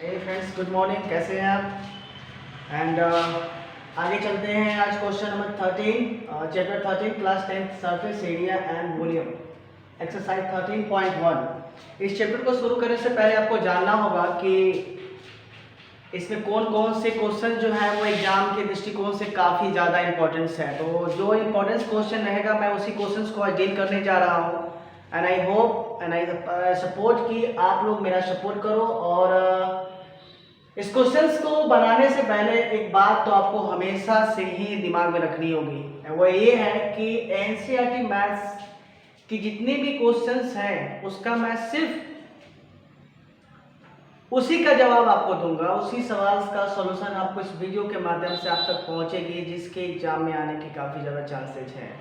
हे friends, good morning. कैसे हैं आप? एंड आगे चलते हैं। आज question number 13, chapter 13, class 10 surface area and volume, exercise 13.1। इस चैप्टर को शुरू करने से पहले आपको जानना होगा कि इसमें कौन कौन से क्वेश्चन जो है वो एग्जाम के दृष्टिकोण से काफ़ी ज़्यादा इंपॉर्टेंस है। तो जो इम्पोर्टेंस क्वेश्चन रहेगा मैं उसी क्वेश्चन को आज डील करने जा रहा हूँ। And I hope and I support कि आप लोग मेरा सपोर्ट करो। और इस क्वेश्चंस को बनाने से पहले एक बात तो आपको हमेशा से ही दिमाग में रखनी होगी, वो ये है कि एनसीईआरटी मैथ्स की जितने भी क्वेश्चंस हैं उसका मैं सिर्फ उसी का जवाब आपको दूंगा, उसी सवाल का सॉल्यूशन आपको इस वीडियो के माध्यम से आप तक पहुंचेगी, जिसके एग्जाम में आने की काफ़ी ज़्यादा चांसेज हैं।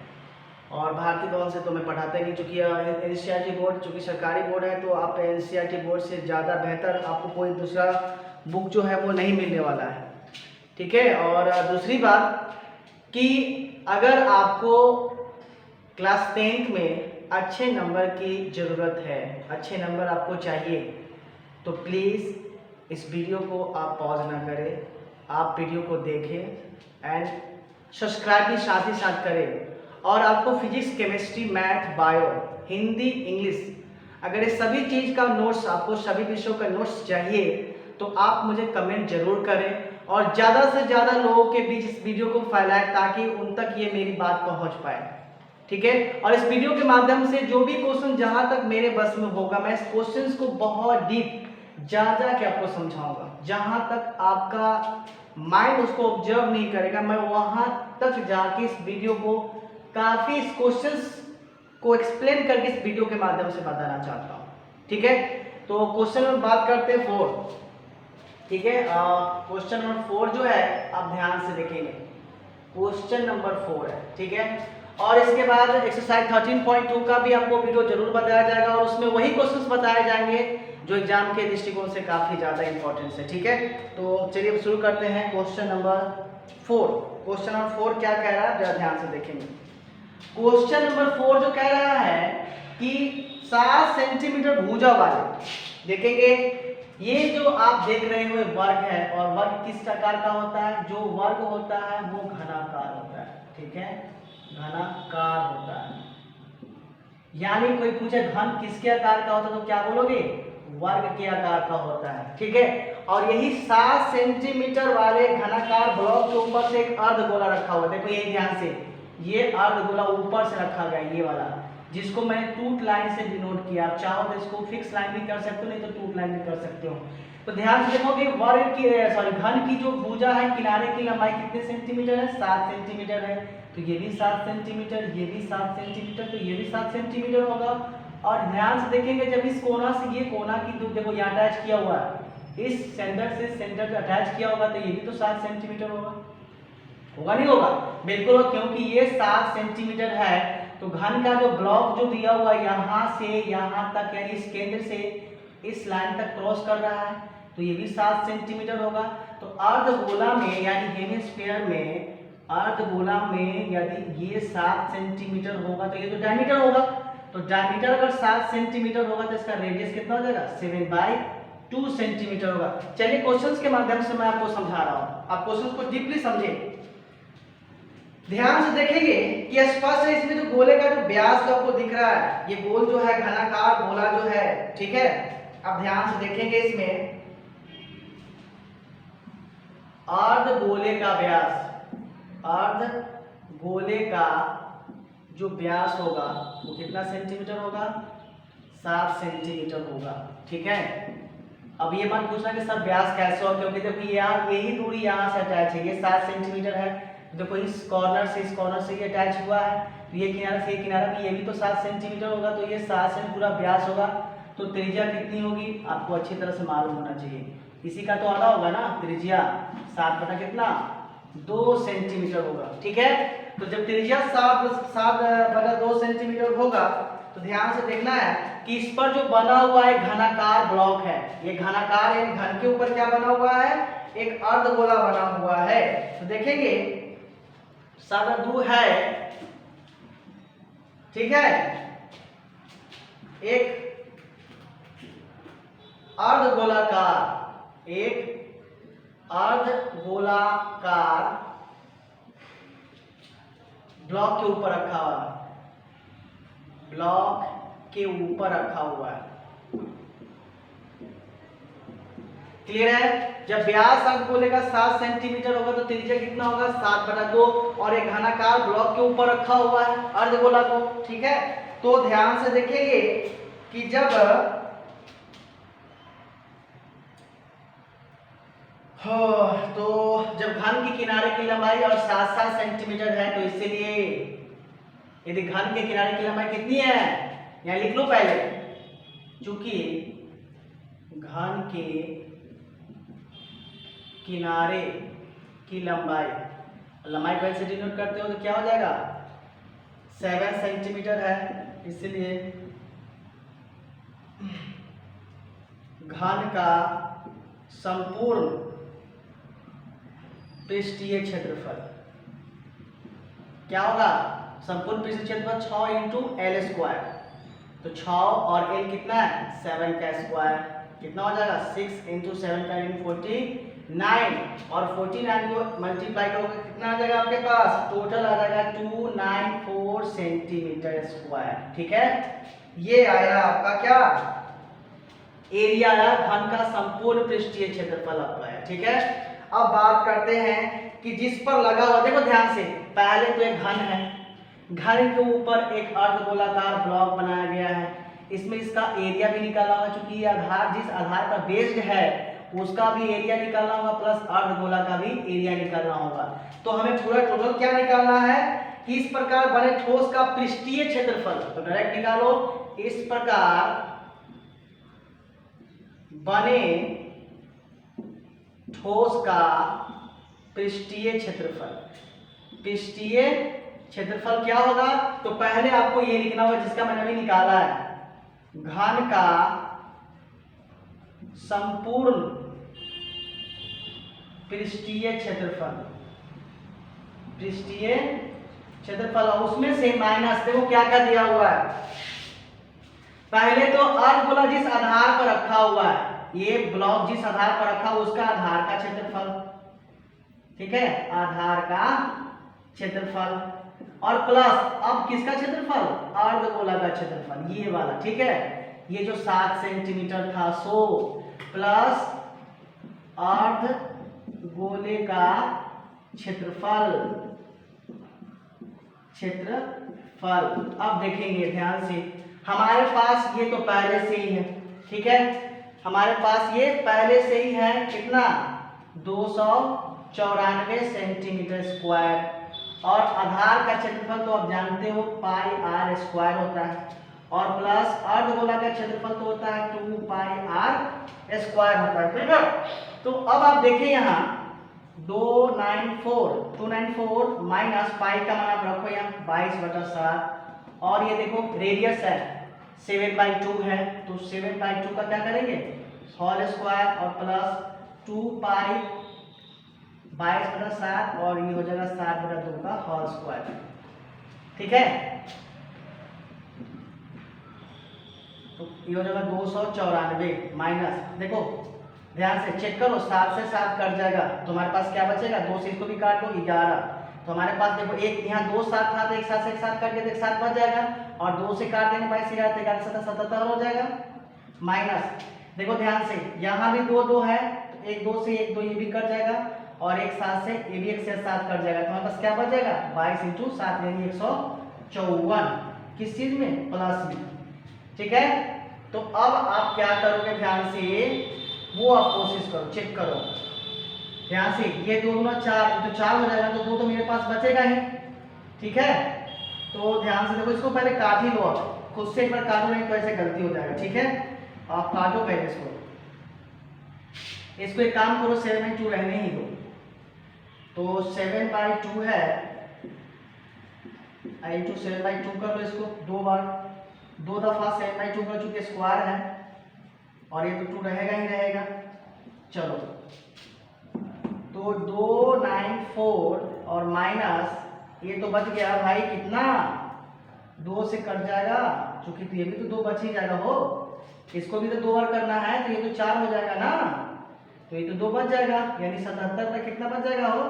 और भारतीय भवन से तो मैं पढ़ाता ही नहीं, चूँकि एनसीईआरटी बोर्ड चूँकि सरकारी बोर्ड है, तो आप एनसीईआरटी बोर्ड से ज़्यादा बेहतर आपको कोई दूसरा बुक जो है वो नहीं मिलने वाला है। ठीक है। और दूसरी बात कि अगर आपको क्लास 10th में अच्छे नंबर की ज़रूरत है, अच्छे नंबर आपको चाहिए, तो प्लीज़ इस वीडियो को आप पॉज ना करें, आप वीडियो को देखें एंड सब्सक्राइब भी साथ ही साथ करें। और आपको physics, chemistry, math, bio, Hindi, English, अगर ये सभी चीज़ का नोट्स, आपको सभी विषयों का नोट्स चाहिए तो आप मुझे कमेंट जरूर करें और ज़्यादा से ज़्यादा लोगों के बीच इस वीडियो को फैलाएं ताकि उन तक ये मेरी बात पहुंच पाए। ठीक है। और इस वीडियो के माध्यम से जो भी क्वेश्चन जहां तक मेरे बस में होगा, मैं इस क्वेश्चन को बहुत डीप जा के आपको समझाऊंगा। जहां तक आपका माइंड उसको ऑब्जर्व नहीं करेगा, मैं वहां तक जाके इस वीडियो को काफी इस क्वेश्चंस को एक्सप्लेन करके इस वीडियो के माध्यम से बताना चाहता हूं। ठीक है। तो क्वेश्चन में बात करते हैं 4। ठीक है। क्वेश्चन नंबर 4 जो है आप ध्यान से देखेंगे, क्वेश्चन नंबर 4 है। ठीक है। और इसके बाद एक्सरसाइज 13.2 का भी आपको वीडियो जरूर बताया जाएगा और उसमें वही क्वेश्चंस बताए जाएंगे जो एग्जाम के दृष्टिकोण से काफी ज्यादा इंपॉर्टेंस है। ठीक है। तो चलिए अब शुरू करते हैं क्वेश्चन नंबर 4। क्वेश्चन नंबर 4 क्या कह रहा है जरा ध्यान से देखेंगे। क्वेश्चन नंबर 4 जो कह रहा है कि 7 सेंटीमीटर भुजा वाले, देखेंगे ये जो आप देख रहे हो वर्ग है, और वर्ग किस प्रकार का होता है? जो वर्ग होता है वो घनाकार होता है। ठीक है, घनाकार होता है। यानी कोई पूछे घन किसके आकार का होता है तो क्या बोलोगे? वर्ग के आकार का होता है। ठीक है। और यही 7 सेंटीमीटर वाले घनाकार ब्लॉक के ऊपर से एक अर्धगोला रखा हुआ है। देखो ये ध्यान से, ये अर्धगोला ऊपर से रखा गया, ये वाला, जिसको मैंने टूट लाइन से डिनोट किया। आप चाहो तो इसको फिक्स लाइन भी कर सकते हो, नहीं तो टूट लाइन भी कर सकते हो। तो ध्यान से देखो कि वर्ग की घन की जो भुजा है, किनारे की लंबाई कितने सेंटीमीटर है? 7 सेंटीमीटर है। तो ये भी 7 सेंटीमीटर, ये भी 7 सेंटीमीटर, तो ये भी 7 सेंटीमीटर होगा। और ध्यान से देखेंगे जब इस कोना से ये कोना की दूरी, देखो यहाँ अटैच किया हुआ है, इस सेंटर से सेंटर पे अटैच किया होगा, तो ये भी तो 7 सेंटीमीटर होगा। होगा नहीं होगा? बिल्कुल होगा, क्योंकि ये 7 सेंटीमीटर है। तो घन का जो ब्लॉक जो दिया हुआ यहाँ से यहाँ तक, यानी इस केंद्र से इस लाइन तक क्रॉस कर रहा है, तो ये भी 7 सेंटीमीटर होगा। तो अर्धगोला में यानी हेमिस्फीयर में, अर्धगोला में यदि ये 7 सेंटीमीटर होगा तो ये तो डायमीटर होगा। तो डायमीटर अगर 7 सेंटीमीटर होगा तो इसका रेडियस कितना हो जाएगा? 7/2 सेंटीमीटर होगा। चलिए क्वेश्चंस के माध्यम से मैं आपको समझा रहा हूं, आप क्वेश्चंस को डीपली समझें। ध्यान से देखेंगे कि स्पष्ट है, इसमें जो गोले का जो व्यास आपको दिख रहा है, ये गोल जो है घनाकार गोला जो है, ठीक है। अब ध्यान से देखेंगे इसमें अर्धगोले का व्यास, अर्धगोले का जो व्यास होगा वो कितना सेंटीमीटर होगा? 7 सेंटीमीटर होगा। ठीक है। अब ये मत पूछना कि सर व्यास कैसे हो, क्योंकि देखो यही दूरी यहाँ से अटैच है, ये 7 सेंटीमीटर है। देखो इस कॉर्नर से इस कॉर्नर से ये अटैच हुआ है, तो ये किनारा से ये किनारा भी, ये भी तो 7 सेंटीमीटर होगा। तो ये 7 से पूरा व्यास होगा। तो त्रिज्या कितनी होगी आपको अच्छी तरह से मालूम होना चाहिए। इसी का तो आधा होगा ना त्रिज्या, 7 बटा कितना? 2 सेंटीमीटर होगा। ठीक है। तो जब त्रिज्या 7/2 सेंटीमीटर होगा तो ध्यान से देखना है कि इस पर जो बना हुआ है घनाकार ब्लॉक है, ये घनाकार है, घन के ऊपर क्या बना हुआ है? एक अर्धगोला बना हुआ है। तो देखेंगे 7/2 है, ठीक है, एक अर्धगोलाकार एक अर्धगोलाकार ब्लॉक के ऊपर रखा हुआ है, ब्लॉक के ऊपर रखा हुआ है। क्लियर है? जब व्यास अर्धगोले का 7 सेंटीमीटर होगा तो त्रिज्या कितना होगा 7/2 और एक घनाकार ब्लॉक के ऊपर रखा हुआ है अर्धगोला को। ठीक है, तो ध्यान से देखेंगे कि जब घन के किनारे की लंबाई और 7-7 सेंटीमीटर है तो इसलिए यदि घन के किनारे की लंबाई कितनी है, यहां लिख लो पहले, चूंकि घन के किनारे की लंबाई को ऐसे डिनोट करते हो तो क्या हो जाएगा 7 सेंटीमीटर है, इसलिए घन का संपूर्ण पृष्ठीय क्षेत्रफल क्या होगा, संपूर्ण पृष्ठीय क्षेत्रफल 6 इंटू एल स्क्वायर, तो 6 और एल कितना है 7 का स्क्वायर, कितना हो जाएगा 6 इंटू 7 का 49 और 49 को मल्टीप्लाई करोगे कितना आ जाएगा आपके पास, टोटल आ जाएगा 294 सेंटीमीटर स्क्वायर। ठीक है, ये आया आपका क्या एरिया आया, घन का संपूर्ण पृष्ठीय क्षेत्रफल आपका है। ठीक है, अब बात करते हैं कि जिस पर लगा हुआ, देखो ध्यान से, पहले तो एक घन है, घन के ऊपर एक अर्धगोलाकार ब्लॉक बनाया गया है, इसमें इसका एरिया भी निकालना होगा, क्योंकि ये आधार जिस आधार पर बेस्ड है उसका भी एरिया निकालना होगा प्लस अर्धगोला का भी एरिया निकालना होगा। तो हमें पूरा टोटल क्या निकालना है कि इस प्रकार बने ठोस का पृष्ठीय क्षेत्रफल, तो डायरेक्ट निकालो, इस प्रकार बने ठोस का पृष्ठीय क्षेत्रफल क्या होगा, तो पहले आपको ये लिखना होगा जिसका मैंने अभी निकाला है, घन का संपूर्ण पृष्ठीय क्षेत्रफल और उसमें से माइनस, देखो क्या क्या दिया हुआ है, पहले तो अर्धगोला जिस आधार पर रखा हुआ है, ये ब्लॉक जिस आधार पर रखा हुआ उसका आधार का क्षेत्रफल, ठीक है, आधार का क्षेत्रफल और प्लस अब किसका क्षेत्रफल, अर्धगोला का क्षेत्रफल, ये वाला। ठीक है, ये जो 7 सेंटीमीटर था सो प्लस अर्धगोले का क्षेत्रफल। अब देखेंगे ध्यान से, हमारे पास ये तो पहले से ही है, ठीक है, हमारे पास ये पहले से ही है कितना 294 सेंटीमीटर स्क्वायर और आधार का क्षेत्रफल तो आप जानते हो पाई आर स्क्वायर होता है और प्लस अर्धगोला का क्षेत्रफल तो होता है 2 पाई आर स्क्वायर होता है। ठीक है, तो अब आप देखिए यहाँ 294 माइनस पाई का मान आप रखो यहाँ 22/7 और ये देखो रेडियस है 7/2 है, तो 7/2 का क्या करेंगे होल स्क्वायर और प्लस 2 पाई 22/7 और ये हो जाएगा 7/2 का होल स्क्वायर। ठीक है, तो ये हो जाएगा 294 माइनस, देखो ध्यान से चेक करो, 7 से 7 कट जाएगा तो हमारे पास क्या बचेगा, 2 से इसको भी काट दो 11, तो हमारे पास देखो एक यहाँ 2 7 था तो एक साथ से एक साथ काट के एक साथ बच जाएगा और 2 से काट देंगे 22 11 11 7 77 हो जाएगा माइनस, देखो ध्यान से यहाँ भी 2 2 है तो एक 2 से एक 2 ये भी कट जाएगा और एक 7 से ये भी एक से 7 कट जाएगा, तो हमारे पास क्या बच जाएगा 22 × 7 यानी 154 किस चीज में प्लस में। ठीक है, तो अब आप क्या करोगे ध्यान से वो आप कोशिश करो, चेक करो ध्यान से, ये 2 × 4 तो 4 हो जाएगा तो 2 तो मेरे पास बचेगा ही। ठीक है, तो ध्यान से देखो, इसको पहले काट ही लो, आप खुद से एक बार काटो नहीं तो ऐसे गलती हो जाएगा। ठीक है, आप काटो पहले इसको एक काम करो 7/2 रहने ही दो, तो 7/2 है इंटू 7/2 कर लो इसको 2 बार, 2 दफा 7/2 कर चुके स्क्वायर है और ये तो 2 रहेगा ही रहेगा। चलो तो 294 और माइनस ये तो बच गया भाई कितना 2 से कट जाएगा, क्योंकि तो ये भी तो 2 बच ही जाएगा हो, इसको भी तो 2 बार करना है तो ये तो 4 हो जाएगा ना, तो ये तो 2 बच जाएगा, यानी 77 में कितना बच जाएगा हो,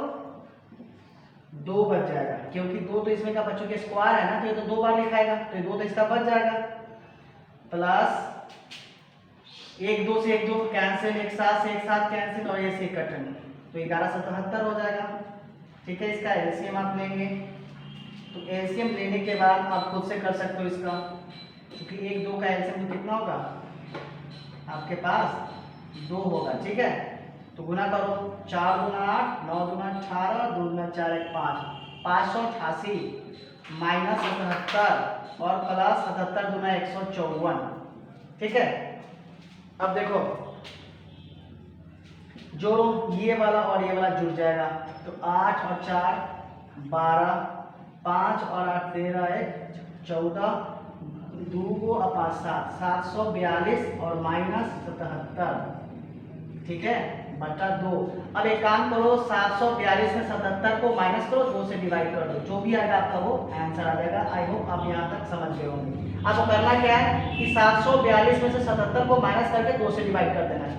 2 बच जाएगा, क्योंकि 2 तो इसमें का बच्चों के स्क्वायर है ना, तो ये तो 2 बार लिखाएगा, तो ये 2 तो इसका बच जाएगा, प्लस 1 2 से 1 2 कैंसिल, 1 7 से 1 7 कैंसिल, और ये से कटन, तो 1177 हो जाएगा। ठीक है, इसका एलसीएम आप लेंगे, तो एलसीएम लेने के बाद आप खुद से कर सकते हो इसका, क्योंकि 1 2 का एलसीएम तो कितना होगा आपके पास 2 होगा। ठीक है, तो गुना करो, 4 दूना 8, 9 दूना 18, 2 दूना 4 1 5, 588 माइनस 77 और प्लस 77 दूना 154। ठीक है, अब देखो जोड़ो, ये वाला और ये वाला जुड़ जाएगा, तो 8 और 4 12, 5 और 8 13 1 14, 2 को 5 7 742 और माइनस 77। ठीक है, बटा 2। अब एक काम करो, 742 में 77 को माइनस करो, 2 से डिवाइड कर दो, जो भी आएगा आपका वो आंसर आ जाएगा। आई होप आप यहाँ तक समझ गए होंगे। आपको करना क्या है कि 742 में से 77 को माइनस करके 2 से डिवाइड कर देना है,